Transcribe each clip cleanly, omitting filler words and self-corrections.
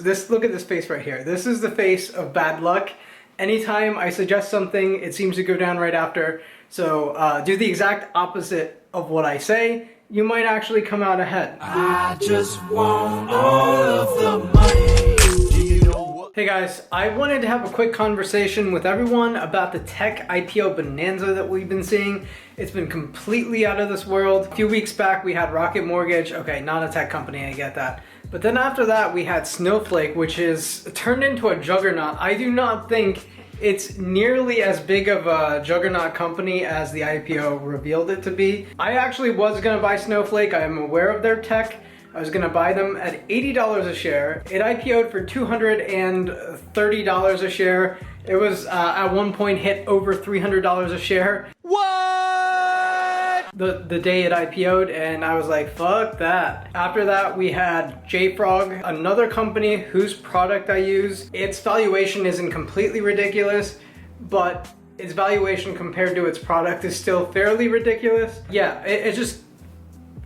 Look at this face right here. This is the face of bad luck. Anytime I suggest something, it seems to go down right after. So do the exact opposite of what I say. You might actually come out ahead. I just want all of the money. Hey guys, I wanted to have a quick conversation with everyone about the tech IPO bonanza that we've been seeing. It's been completely out of this world. A few weeks back we had Rocket Mortgage. Okay, not a tech company, I get that. But then after that we had Snowflake, which is turned into a juggernaut. I do not think it's nearly as big of a juggernaut company as the IPO revealed it to be. I actually was gonna buy Snowflake. I am aware of their tech. I was gonna buy them at $80 a share. It IPO'd for $230 a share. It was at one point hit over $300 a share. What? The day it IPO'd, and I was like, fuck that. After that, we had Jfrog, another company whose product I use. Its valuation isn't completely ridiculous, but its valuation compared to its product is still fairly ridiculous. Yeah, it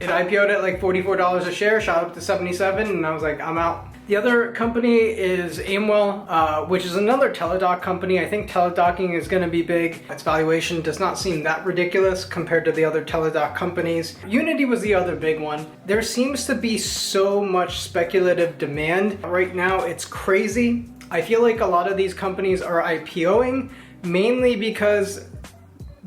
IPO'd at like $44 a share, shot up to 77, and I was like, I'm out. The other company is Amwell, which is another teledoc company. I think teledocking is gonna be big. Its valuation does not seem that ridiculous compared to the other teledoc companies. Unity was the other big one. There seems to be so much speculative demand. Right now, it's crazy. I feel like a lot of these companies are IPOing mainly because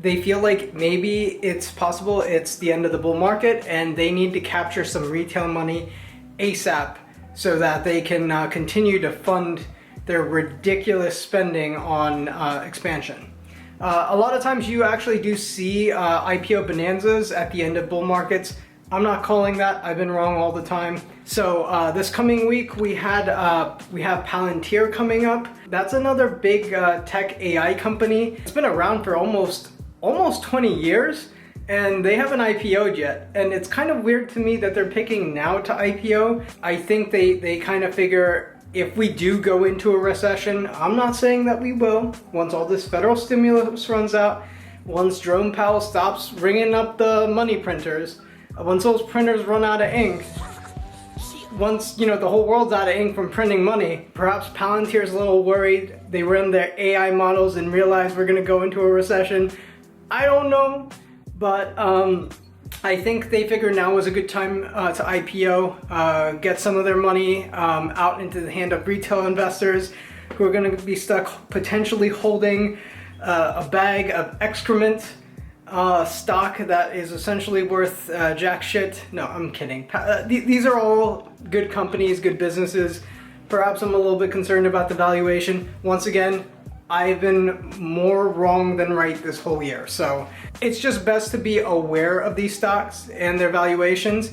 they feel like maybe it's possible it's the end of the bull market and they need to capture some retail money ASAP so that they can continue to fund their ridiculous spending on expansion. A lot of times you actually do see IPO bonanzas at the end of bull markets. I'm not calling that. I've been wrong all the time. So this coming week we have Palantir coming up. That's another big tech AI company. It's been around for almost 20 years and they haven't IPO'd yet. And it's kind of weird to me that they're picking now to IPO. I think they kind of figure if we do go into a recession, I'm not saying that we will, once all this federal stimulus runs out, once Jerome Powell stops ringing up the money printers, once those printers run out of ink, once the whole world's out of ink from printing money, perhaps Palantir's a little worried. They run their AI models and realize we're gonna go into a recession. I don't know, but I think they figure now is a good time to IPO, get some of their money out into the hand of retail investors who are going to be stuck potentially holding a bag of excrement stock that is essentially worth jack shit. No, I'm kidding. These are all good companies, good businesses. Perhaps I'm a little bit concerned about the valuation. Once again, I've been more wrong than right this whole year. So it's just best to be aware of these stocks and their valuations.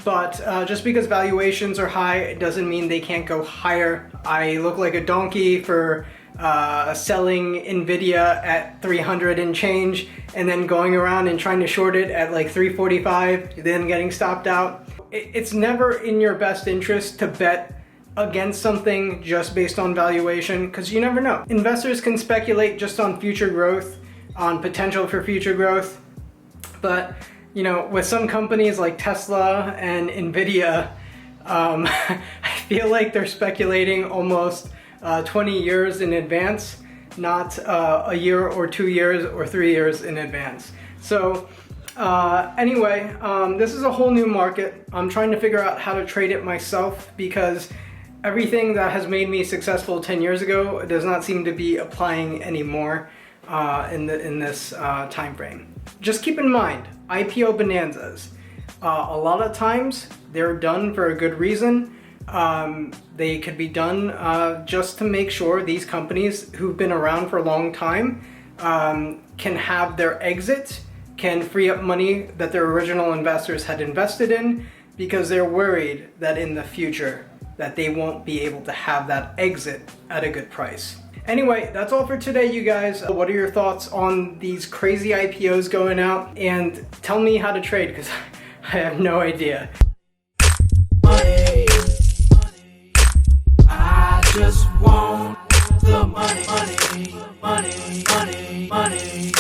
But just because valuations are high, it doesn't mean they can't go higher. I look like a donkey for selling Nvidia at 300 and change and then going around and trying to short it at like 345, then getting stopped out. It's never in your best interest to bet against something just based on valuation, because you never know. Investors can speculate just on future growth, on potential for future growth, but with some companies like Tesla and Nvidia, I feel like they're speculating almost 20 years in advance, not a year or 2 years or 3 years in advance. So anyway, this is a whole new market. I'm trying to figure out how to trade it myself because everything that has made me successful 10 years ago does not seem to be applying anymore in this time frame. Just keep in mind, IPO bonanzas, a lot of times they're done for a good reason. They could be done just to make sure these companies who've been around for a long time can have their exit, can free up money that their original investors had invested in, because they're worried that in the future that they won't be able to have that exit at a good price. Anyway, that's all for today, you guys. What are your thoughts on these crazy IPOs going out? And tell me how to trade, because I have no idea. Money, I just want the money, money, money, money, money.